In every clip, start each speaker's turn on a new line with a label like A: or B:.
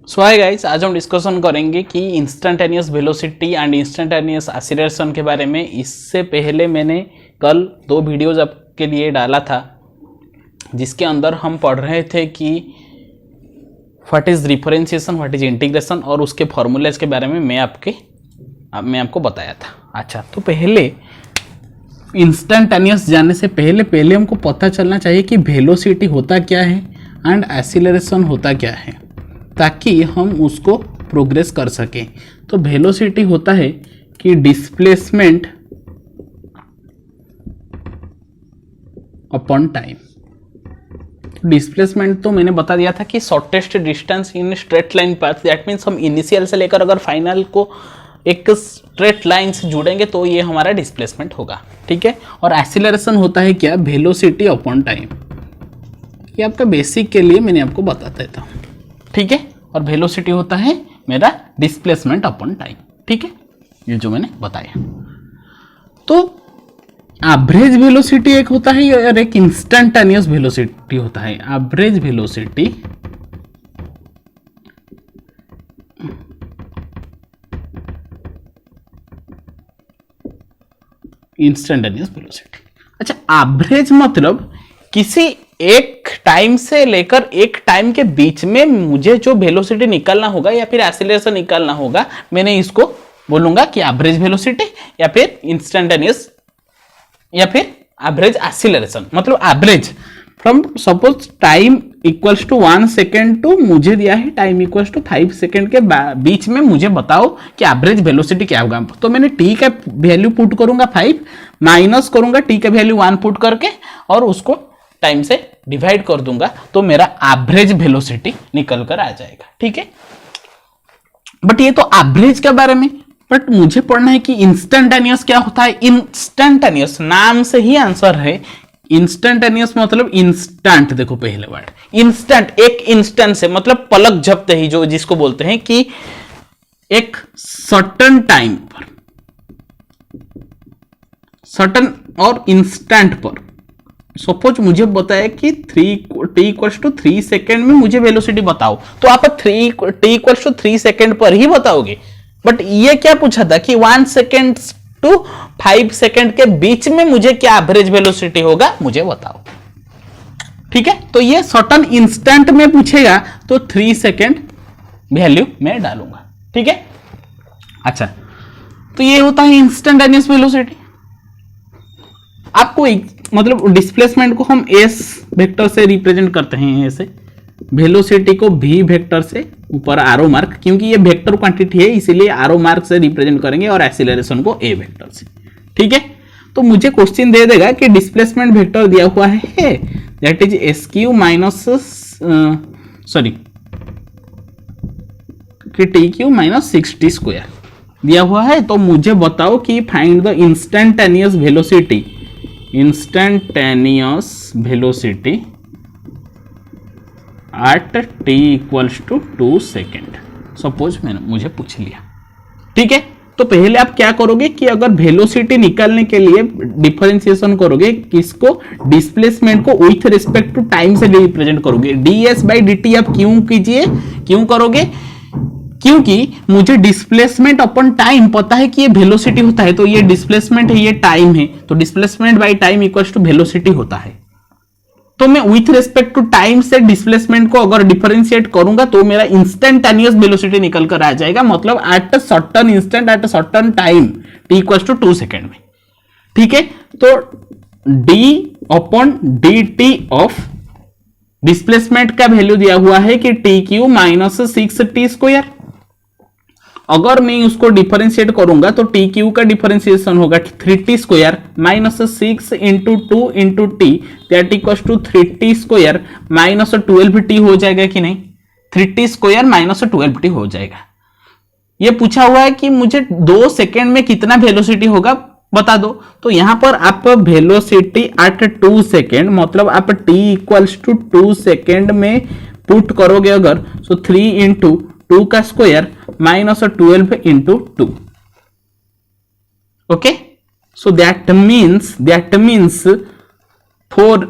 A: सो hi guys, आज हम discussion करेंगे कि instantaneous velocity and instantaneous acceleration के बारे में। इससे पहले मैंने कल 2 वीडियोज आपके लिए डाला था जिसके अंदर हम पढ़ रहे थे कि what is differentiation, what is integration और उसके फॉर्मूलेज के बारे में मैं आपको बताया था। अच्छा, तो पहले इंस्टेंटेनियस जाने से पहले हमको पता चलना चाहिए कि वेलोसिटी होता क्या है एंड एक्सीलरेशन होता क्या है, ताकि हम उसको प्रोग्रेस कर सकें। तो वेलोसिटी होता है कि डिस्प्लेसमेंट अपॉन टाइम। डिस्प्लेसमेंट तो मैंने बता दिया था कि shortest distance in straight line path, that means हम इनिशियल से लेकर अगर फाइनल को एक स्ट्रेट लाइन से जुड़ेंगे तो ये हमारा डिस्प्लेसमेंट होगा, ठीक है। और एक्सीलरेशन होता है क्या, वेलोसिटी अपॉन टाइम। ये आपका बेसिक के लिए मैंने आपको बता देता हूँ, ठीक है। और वेलोसिटी होता है मेरा डिस्प्लेसमेंट अपॉन टाइम, ठीक है, ये जो मैंने बताया। तो एवरेज वेलोसिटी एक होता है और एक इंस्टेंटेनियस वेलोसिटी होता है। Average velocity instantaneous velocity. अच्छा, एवरेज मतलब किसी एक टाइम से लेकर एक टाइम के बीच में मुझे जो वेलोसिटी निकालना होगा या फिर एक्सीलरेशन निकालना होगा, मैंने इसको बोलूंगा कि एवरेज वेलोसिटी या फिर इंस्टेंटेनियस या फिर एवरेज एक्सीलरेशन। मतलब average from suppose time equals to 1 second to मुझे दिया है टाइम इक्वल्स टू 5 सेकेंड के बीच में मुझे बताओ कि एवरेज वेलोसिटी क्या होगा। तो मैंने टी का वैल्यू पुट करूंगा 5, माइनस करूंगा टी का वैल्यू 1 पुट करके और उसको टाइम से डिवाइड कर दूंगा, तो मेरा एवरेज वेलोसिटी निकल कर आ जाएगा, ठीक है। बट ये तो एवरेज के बारे में, बट मुझे पढ़ना है कि इंस्टेंटेनियस क्या होता है। इंस्टेंटेनियस नाम से ही आंसर है। इंस्टेंटेनियस मतलब इंस्टेंट, देखो पहले वर्ड इंस्टेंट, एक इंस्टेंट से मतलब पलक झपते ही, जो जिसको बोलते हैं कि एक सर्टन टाइम पर, सर्टन और इंस्टेंट पर। सपोज मुझे बताया कि t=3 सेकेंड में मुझे वेलोसिटी बताओ, तो आप t=3 सेकेंड पर ही बताओगे। बट ये क्या पूछा था कि 1 सेकेंड टू 5 सेकेंड के बीच में मुझे क्या एवरेज वेलोसिटी होगा, मुझे बताओ, ठीक है। तो ये सर्टन इंस्टेंट में पूछेगा तो 3 सेकेंड वैल्यू मैं डालूंगा, ठीक है। अच्छा, तो ये होता है इंस्टेंटेनियस वेलोसिटी। आपको मतलब डिस्प्लेसमेंट को हम एस वेक्टर से रिप्रेजेंट करते हैं, ऐसे वेलोसिटी को भी वेक्टर से ऊपर आरो मार्क, क्योंकि ये वेक्टर क्वांटिटी है इसीलिए आरो मार्क से रिप्रेजेंट करेंगे, और एक्सीलरेशन को ए वेक्टर से, ठीक है। तो मुझे क्वेश्चन दे देगा कि डिस्प्लेसमेंट वेक्टर दिया हुआ है that is S Q minus T Q minus 6t square दिया हुआ है। तो मुझे बताओ कि find the instantaneous velocity, instantaneous velocity at t equals to 2 second. Suppose मुझे पूछ लिया, ठीक है। तो पहले आप क्या करोगे कि अगर वेलोसिटी निकालने के लिए डिफरेंशिएशन करोगे, किसको, डिस्प्लेसमेंट को विथ रिस्पेक्ट टू टाइम से रिप्रेजेंट करोगे। ds/dt आप क्यों कीजिए, क्यों करोगे, क्योंकि मुझे डिस्प्लेसमेंट अपॉन टाइम पता है कि ये वेलोसिटी होता है। तो ये डिस्प्लेसमेंट है, ये टाइम है, तो displacement by time equals to velocity होता है। तो मैं विथ रिस्पेक्ट टू टाइम से डिस्प्लेसमेंट को अगर डिफरेंशिएट करूंगा तो मेरा इंस्टेंटेनियस वेलोसिटी निकल कर आ जाएगा, मतलब at a certain instant at a certain time t equals to 2 second में, ठीक है। तो d upon dt of displacement का वैल्यू दिया हुआ है कि t³ माइनस 6t स्क्वायर। अगर मैं उसको डिफरेंशिएट करूंगा तो TQ का डिफरेंशिएशन होगा 3t square minus 6 into 2 into T, that equals to 3t square minus 12t हो जाएगा कि नहीं, 3t स्क्वायर माइनस 12t हो जाएगा। ये पूछा हुआ है कि मुझे 2 सेकेंड में कितना वेलोसिटी होगा बता दो। तो यहां पर आप वेलोसिटी एट 2 सेकेंड मतलब आप t इक्वल्स टू 2 सेकेंड में पुट करोगे अगर, सो 3 इंटू 2 का square minus 12 into 2, okay. So that means 4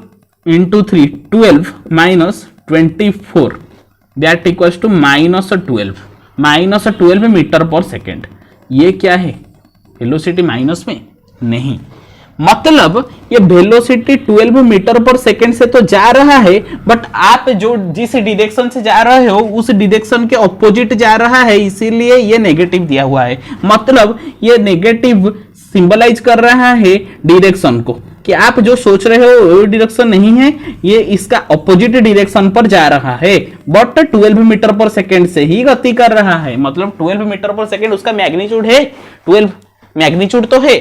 A: into 3 12 minus 24 that equals to -12 metre पर सेकेंड। ये क्या है, वेलोसिटी माइनस में नहीं, मतलब ये वेलोसिटी 12 मीटर पर सेकेंड से तो जा रहा है, बट आप जो जिस डायरेक्शन से जा रहे हो उस डायरेक्शन के ऑपोजिट जा रहा है, इसीलिए ये नेगेटिव दिया हुआ है। मतलब ये नेगेटिव सिंबलाइज कर रहा है डायरेक्शन को, कि आप जो सोच रहे हो वो डायरेक्शन नहीं है, ये इसका ऑपोजिट डायरेक्शन पर जा रहा है, बट 12 मीटर पर सेकेंड से ही गति कर रहा है। मतलब 12 मीटर पर सेकेंड उसका मैग्नीट्यूड है, 12 मैग्नीट्यूड तो है,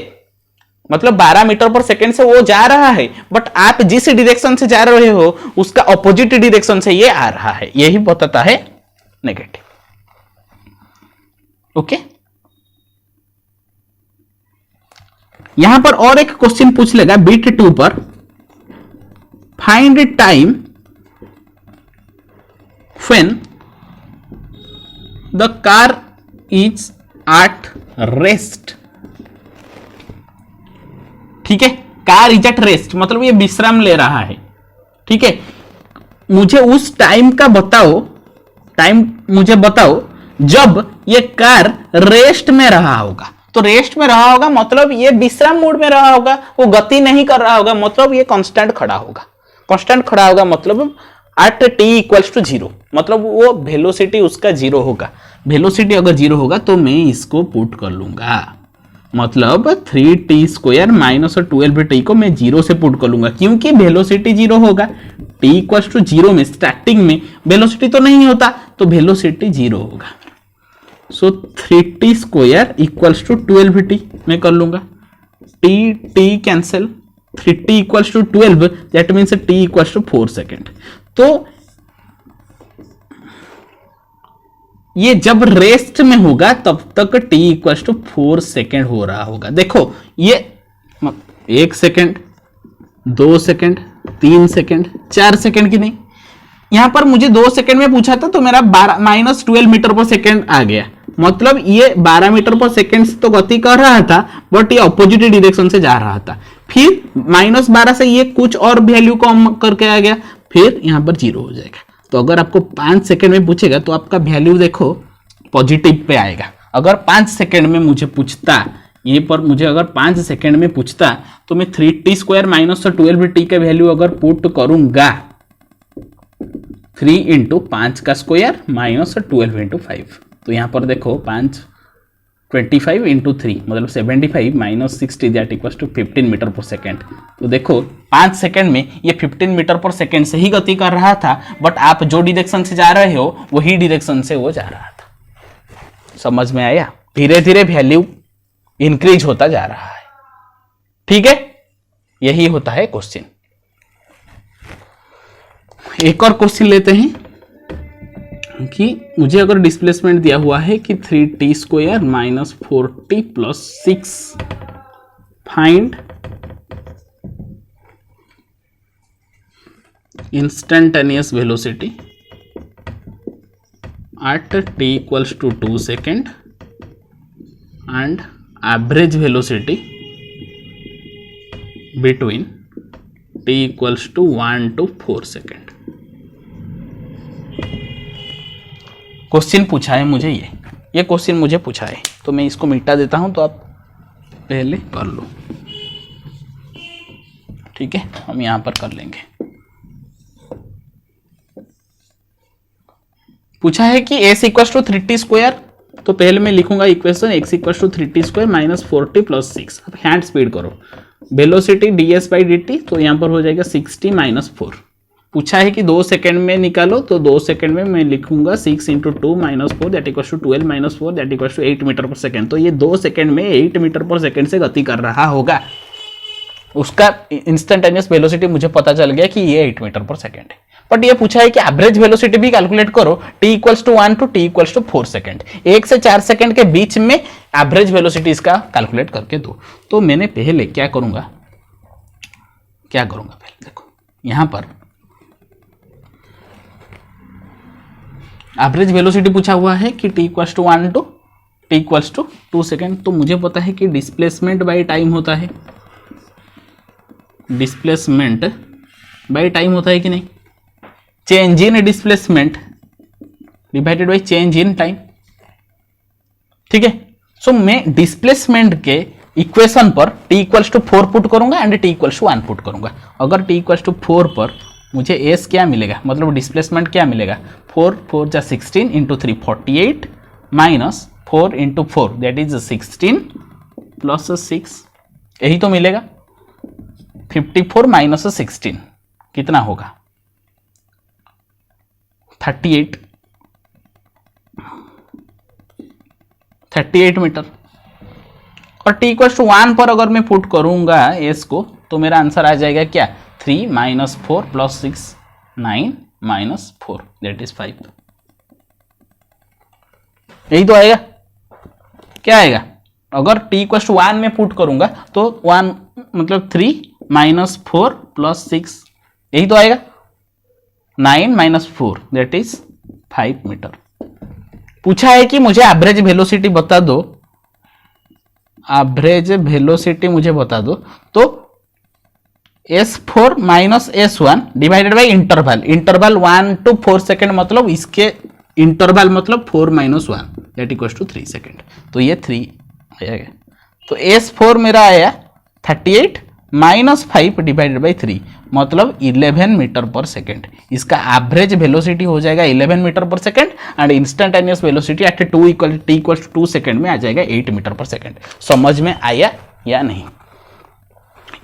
A: मतलब 12 मीटर पर सेकेंड से वो जा रहा है, बट आप जिस डायरेक्शन से जा रहे हो उसका ऑपोजिट डायरेक्शन से ये आ रहा है, यही बताता है नेगेटिव। ओके, यहां पर और एक क्वेश्चन पूछ लेगा बिट 2 पर, find time when the car is at rest. ठीक है, कार इज एट रेस्ट मतलब ये विश्राम ले रहा है। ठीक है, मुझे उस टाइम का बताओ, टाइम मुझे बताओ जब ये कार रेस्ट में रहा होगा। तो रेस्ट में रहा होगा मतलब ये विश्राम मोड में रहा होगा, वो गति नहीं कर रहा होगा, मतलब ये कांस्टेंट खड़ा होगा। कांस्टेंट खड़ा होगा मतलब एट टी इक्वल्स टू 0, मतलब वो वेलोसिटी उसका 0 होगा। वेलोसिटी अगर 0 होगा तो मैं इसको पुट कर लूंगा, मतलब 3t² माइनस 12t को मैं 0 से पुट कर लूंगा, क्योंकि वेलोसिटी 0 होगा। t इक्वल्स टू 0 में स्टार्टिंग में वेलोसिटी तो नहीं होता, तो वेलोसिटी 0 होगा। सो 3t² इक्वल्स टू 12t मैं कर लूंगा, t cancel, 3t equals to 12 that means t equals to 4 second. तो ये जब रेस्ट में होगा तब तक t इक्वल्स टू 4 सेकेंड हो रहा होगा। देखो ये 1 सेकेंड, 2 सेकेंड, 3 सेकेंड, 4 सेकेंड की नहीं, यहां पर मुझे 2 सेकेंड में पूछा था तो मेरा -12 मीटर पर सेकेंड आ गया, मतलब ये 12 मीटर पर सेकेंड से तो गति कर रहा था, बट ये ऑपोजिट डायरेक्शन से जा रहा था। फिर -12 से ये कुछ और वैल्यू कम करके आ गया, फिर यहां पर 0 हो जाएगा। तो अगर आपको 5 सेकेंड में पूछेगा तो आपका वैल्यू देखो पॉजिटिव पे आएगा। अगर 5 सेकेंड में मुझे पूछता, ये पर मुझे अगर 5 सेकेंड में पूछता तो मैं 3t² माइनस 12t का वैल्यू अगर पुट करूंगा, 3 इंटू 5 का स्क्वायर माइनस 12 इंटू 5, तो यहां पर देखो 25 इंटू 3 मतलब 75 minus 60 that equals to 15 metre पर सेकेंड। तो देखो 5 सेकेंड में ये 15 मीटर पर सेकेंड से ही गति कर रहा था, बट आप जो डायरेक्शन से जा रहे हो वही डायरेक्शन से वो जा रहा था। समझ में आया? धीरे धीरे वैल्यू इंक्रीज होता जा रहा है। ठीक है, यही होता है क्वेश्चन। एक और क्वेश्चन लेते हैं कि मुझे अगर डिस्प्लेसमेंट दिया हुआ है कि 3t² minus 4t plus 6 find instantaneous velocity at t equals to 2 second and average velocity between t equals to 1 to 4 second। Question पूछा है मुझे, ये क्वेश्चन मुझे पूछा है, तो मैं इसको मिटा देता हूं तो आप पहले कर लो। ठीक है, हम यहां पर कर लेंगे। पूछा है कि s इक्वल्स टू 3t², तो पहले मैं लिखूंगा equation x equals to 3t² minus 4t plus 6। अब हैंड स्पीड करो, वेलोसिटी ds/dt, तो यहां पर हो जाएगा 6t माइनस 4। पूछा है कि 2 सेकंड में निकालो, तो 2 सेकंड में मैं लिखूंगा 6 into 2 minus 4 that equals to 12 minus 4 that equals to 8 metre पर सेकंड। तो ये 2 सेकंड में 8 मीटर पर सेकंड से गति कर रहा होगा। उसका इंस्टेंटेनियस वेलोसिटी मुझे पता चल गया कि ये 8 मीटर पर सेकंड है। बट ये पूछा है कि एवरेज वेलोसिटी भी कैलकुलेट करो, t equals to 1 to t equals to 4 second, 1 से 4 सेकंड के बीच में एवरेज वेलोसिटी इसका कैलकुलेट करके दो। तो मैंने पहले क्या करूंगा पहले देखो, यहां पर एवरेज वेलोसिटी पूछा हुआ है कि t equals to 1 to t equals to 2 second. तो मुझे पता है कि डिस्प्लेसमेंट बाय टाइम होता है, डिस्प्लेसमेंट बाय टाइम होता है कि नहीं, change in displacement divided by change in time. ठीक है, सो मैं डिस्प्लेसमेंट के इक्वेशन पर t इक्वल्स टू 4 पुट करूंगा and t equals to 1 put करूंगा। अगर t इक्वल्स टू 4 पर मुझे s क्या मिलेगा, मतलब डिस्प्लेसमेंट क्या मिलेगा, 4 4 जा 16 into 3 48 minus 4 into 4 that is 16 plus 6, यही तो मिलेगा। 54 माइनस 16 कितना होगा, 38 मीटर। और t इक्वल टू 1 पर अगर मैं पुट करूंगा s को तो मेरा आंसर आ जाएगा क्या, 3 minus 4 plus 6 9 minus 4 that is 5। यही तो आएगा। क्या आएगा, अगर t इक्वल टू 1 में पुट करूंगा तो 1 मतलब 3 माइनस 4 प्लस 6, यही तो आएगा। 9 माइनस 4 दैट इज 5 मीटर। पूछा है कि मुझे एवरेज वेलोसिटी बता दो, एवरेज वेलोसिटी मुझे बता दो, तो S4 minus S1 divided by interval, interval 1 to 4 second, मतलब इसके इंटरवल मतलब 4 minus 1 that equals to 3 second. तो ये 3 आएगा। तो S4 मेरा आया 38 माइनस 5 डिवाइडेड बाई 3 मतलब 11 मीटर पर सेकेंड। इसका एवरेज वेलोसिटी हो जाएगा 11 मीटर पर second and instantaneous velocity at t equals to 2 second में आ जाएगा 8 मीटर पर सेकेंड। समझ में आया या नहीं?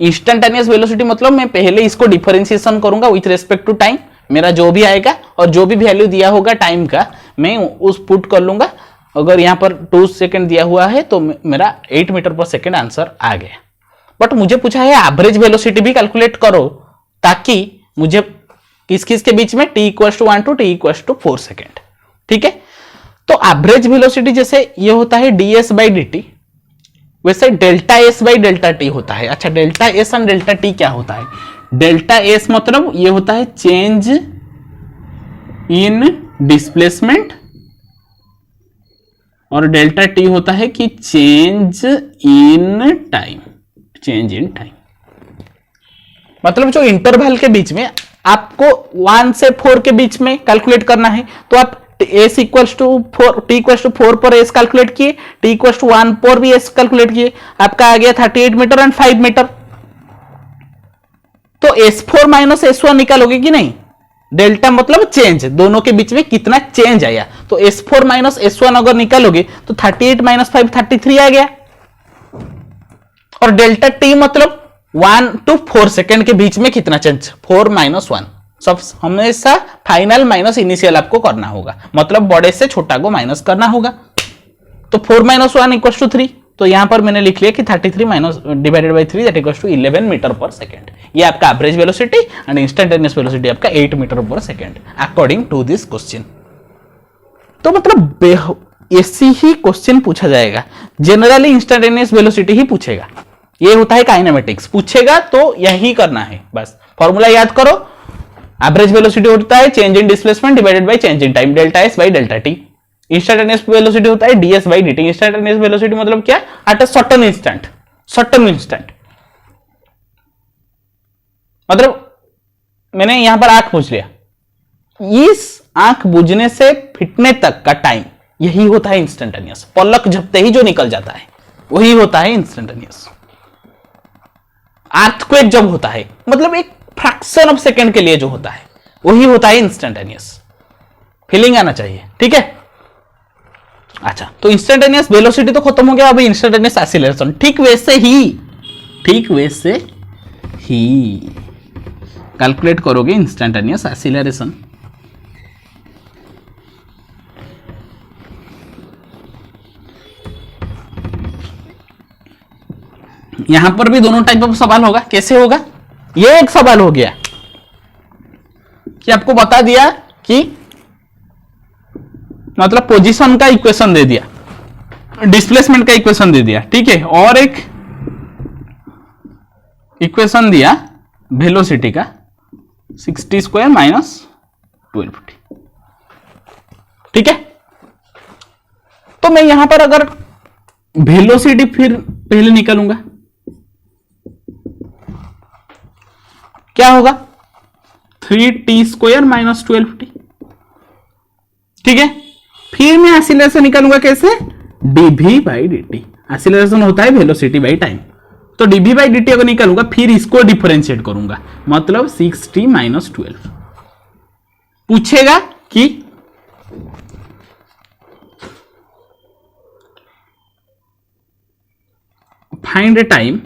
A: इंस्टेंटेनियस वेलोसिटी मतलब मैं पहले इसको डिफरेंशिएशन करूंगा विथ रेस्पेक्ट टू टाइम, मेरा जो भी आएगा और जो भी वैल्यू दिया होगा टाइम का मैं उस पुट कर लूंगा। अगर यहाँ पर 2 सेकेंड दिया हुआ है तो मेरा 8 मीटर पर सेकेंड आंसर आ गया। बट मुझे पूछा है एवरेज वेलोसिटी भी कैलकुलेट करो, ताकि मुझे किस किस के बीच में t equals to 1 to t equals to 4 second. ठीक है, तो एवरेज वेलोसिटी जैसे ये होता है ds बाई dt, वैसे delta s by delta t होता है। अच्छा, delta s and delta t क्या होता है? डेल्टा s मतलब ये होता है चेंज इन डिस्प्लेसमेंट और डेल्टा t होता है कि change in time, change in time. मतलब जो इंटरवल के बीच में आपको 1 से 4 के बीच में कैलकुलेट करना है, तो आप s equals to 4 t equals to 4 पर s कैलकुलेट किए, t इक्वल्स टू 1 पर भी s कैलकुलेट किए, आपका आ गया 38 मीटर एंड 5 मीटर। तो s4 माइनस s1 निकालोगे कि नहीं? डेल्टा मतलब चेंज, दोनों के बीच में कितना चेंज आया। तो s4 माइनस s1 अगर निकालोगे तो 38 माइनस 5 33 आ गया। और डेल्टा t मतलब 1 to 4 सेकेंड के बीच में कितना चेंज, 4 माइनस 1। सब हमेशा फाइनल माइनस इनिशियल आपको करना होगा, मतलब बड़े से छोटा को माइनस करना होगा। तो 4 माइनस 1 इक्वल्स टू 3, तो यहां पर मैंने लिख लिया कि 33 minus divided by 3 that equals to 11 metre पर सेकेंड। ये आपका average velocity and instantaneous velocity आपका 8 मीटर पर second according to this question. तो मतलब ऐसी ही क्वेश्चन पूछा जाएगा, जनरली इंस्टेंटेनियस वेलोसिटी ही पूछेगा। ये होता है काइनेमेटिक्स, पूछेगा तो यही करना है बस। फॉर्मूला याद करो, एवरेज वेलोसिटी होता है change in displacement divided by change in time, delta S by delta T. Instantaneous velocity होता है ds by dt। Instantaneous velocity मतलब क्या, eight a certain instant, certain instant. मतलब मैंने यहां पर आंख बुझ लिया, इस आंख बुझने से फिटने तक का टाइम यही होता है इंस्टेंटेनियस। पलक झपते ही जो निकल जाता है वही होता है इंस्टेंटेनियस। अर्थक्वेक जब होता है, मतलब एक फ्रैक्शन ऑफ सेकेंड के लिए जो होता है वही होता है इंस्टेंटेनियस। फीलिंग आना चाहिए, ठीक है। अच्छा, तो इंस्टेंटेनियस वेलोसिटी तो खत्म हो गया, अभी इंस्टेंटेनियस एक्सीलरेशन। ठीक वैसे ही कैलकुलेट करोगे इंस्टेंटेनियस एक्सीलरेशन। यहां पर भी दोनों टाइप ऑफ सवाल होगा। कैसे होगा? ये एक सवाल हो गया कि आपको बता दिया कि मतलब पोजीशन का इक्वेशन दे दिया, डिस्प्लेसमेंट का इक्वेशन दे दिया, ठीक है, और एक इक्वेशन दिया वेलोसिटी का 60 स्क्वायर माइनस 1250, ठीक है। तो मैं यहां पर अगर वेलोसिटी फिर पहले निकालूंगा, क्या होगा, 3t स्क्वायर माइनस 1250, ठीक है। मैं एक्सीलरेशन निकालूंगा कैसे, dv बाई dt। एक्सीलरेशन होता है वेलोसिटी बाई टाइम, तो dv बाई dt अगर निकालूंगा फिर इसको डिफरेंशिएट करूंगा, मतलब 6t माइनस 12। पूछेगा कि find time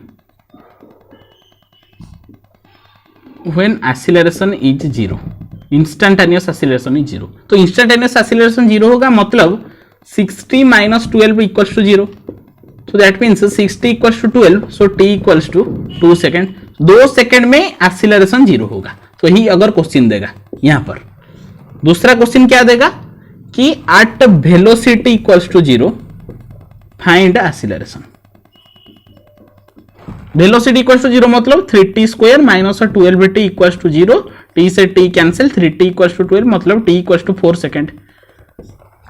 A: when acceleration is 0, instantaneous acceleration is 0। तो इंस्टेंटेनियस एक्सीलरेशन 0 होगा, मतलब 60 minus 12 equals to 0। So that means 60 equals to 12, so t equals to 2 second. 2 second में एक्सीलरेशन 0 होगा। तो ही अगर क्वेश्चन देगा यहां पर, दूसरा क्वेश्चन क्या देगा कि at velocity equals to 0 find acceleration. Velocity equals to 0 मतलब 3t square minus 12t equals to 0, t से t cancel, 3t equals to 12 मतलब t equals to 4 second.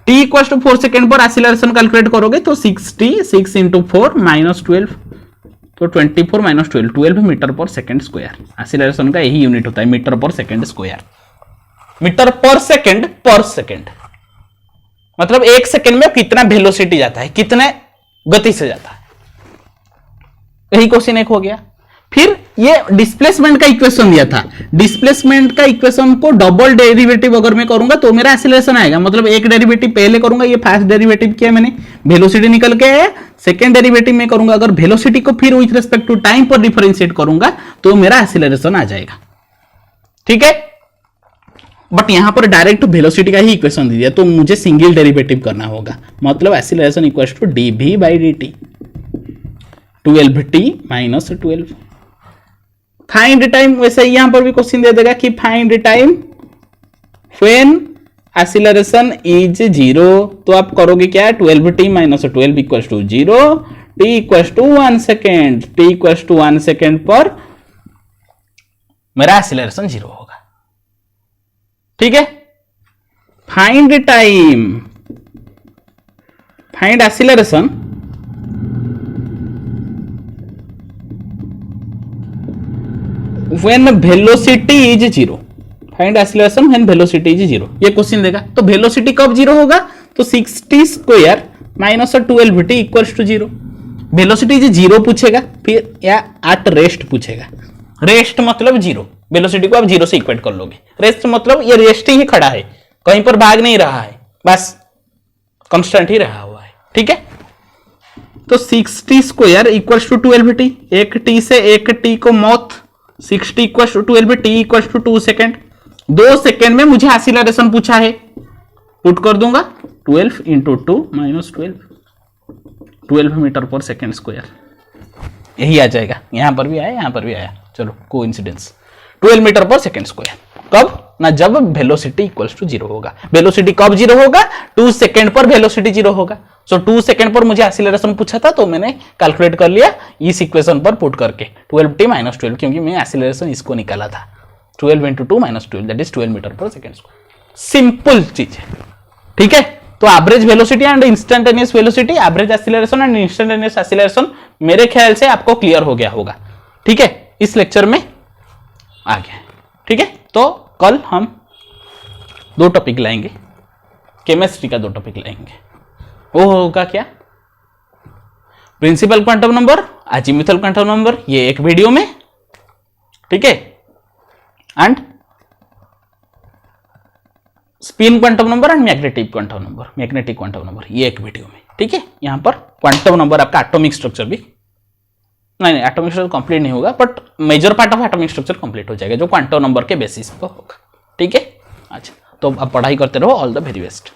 A: t equals to 4 second पर एक्सीलरेशन कैलकुलेट करोगे तो 6t 6 into 4 minus 12, तो 24 minus 12 12 metre पर second square. Acceleration का यही यूनिट होता है, मीटर पर सेकेंड स्क्वायर। मीटर पर सेकेंड मतलब एक सेकेंड में कितना वेलोसिटी जाता है, कितने गति से जाता है, यही क्वेश्चन एक हो गया। फिर ये डिस्प्लेसमेंट का इक्वेशन दिया था, डिस्प्लेसमेंट का इक्वेशन को डबल डेरिवेटिव अगर मैं करूंगा तो मेरा एक्सीलरेशन आएगा, मतलब एक डेरिवेटिव पहले करूंगा, ये फर्स्ट डेरिवेटिव किया मैंने, वेलोसिटी निकल के आया, सेकंड डेरिवेटिव में करूंगा, अगर वेलोसिटी को फिर विथ रिस्पेक्ट टू टाइम पर डिफरेंशिएट करूंगा तो मेरा एक्सीलरेशन आ जाएगा। ठीक है, बट यहां पर डायरेक्ट वेलोसिटी का ही इक्वेशन दिया, तो मुझे सिंगल डेरिवेटिव करना होगा, मतलब acceleration equals to dv by dt, 12t minus 12। Find time, वैसे यहां पर भी क्वेश्चन दे देगा कि find time when acceleration is 0, तो आप करोगे क्या, 12t minus 12 equals to 0, t equals to 1 second, t equals to 1 second पर मेरा एक्सीलरेशन 0 होगा। ठीक है, find time, find acceleration when velocity is 0, find acceleration when velocity is 0, ये क्वेश्चन देगा। तो वेलोसिटी कब 0 होगा, तो 60 square minus 12t equals to 0। Velocity is 0 पूछेगा, फिर या एट रेस्ट पूछेगा। रेस्ट मतलब 0, वेलोसिटी को आप 0 से इक्वेट कर लोगे, रेस्ट मतलब ये रेस्ट ही खड़ा है, कहीं पर भाग नहीं रहा है, बस कांस्टेंट ही रहा हुआ है। ठीक है, तो 60 स्क्वायर इक्वल्स टू 12t, एक t से एक t को मौत, 60 equals to 12t equals to 2 second. 2 second में मुझे एक्सीलरेशन पूछा है, पुट कर दूंगा 12 इंटू 2 माइनस 12 मीटर पर सेकेंड स्क्वायर, यही आ जाएगा। यहां पर भी आया, यहां पर भी आया, चलो कोइंसिडेंस, 12 मीटर पर सेकेंड स्क्वायर। कब ना, जब वेलोसिटी इक्वल्स टू 0 होगा। वेलोसिटी कब 0 होगा, 2 सेकेंड पर वेलोसिटी 0 होगा। सो 2 सेकेंड पर मुझे एक्सीलरेशन पूछा था, तो मैंने कैलकुलेट कर लिया इस इक्वेशन पर पुट करके 12t माइनस 12, क्योंकि मैं एक्सीलरेशन इसको निकाला था, 12 into 2 minus 12 that is 12 metre पर सेकेंड स्क्वायर। सिंपल चीज है। ठीक है, तो average velocity and instantaneous velocity, average acceleration and instantaneous acceleration मेरे ख्याल से आपको क्लियर हो गया होगा। ठीक है, इस लेक्चर में आ गया। ठीक है, तो कल हम 2 टॉपिक लाएंगे, केमिस्ट्री का 2 टॉपिक लाएंगे। वो होगा क्या, principal quantum number, azimuthal quantum number, ये एक वीडियो में। ठीक है, and spin quantum number and magnetic quantum number, ये एक वीडियो में। ठीक है, यहां पर क्वांटम नंबर आपका एटॉमिक स्ट्रक्चर भी नहीं, एटॉमिक स्ट्रक्चर कंप्लीट नहीं होगा, but major part of atomic structure complete हो जाएगा, जो क्वांटम नंबर के बेसिस पर होगा। ठीक है, अच्छा, तो अब पढ़ाई करते रहो। All the very best.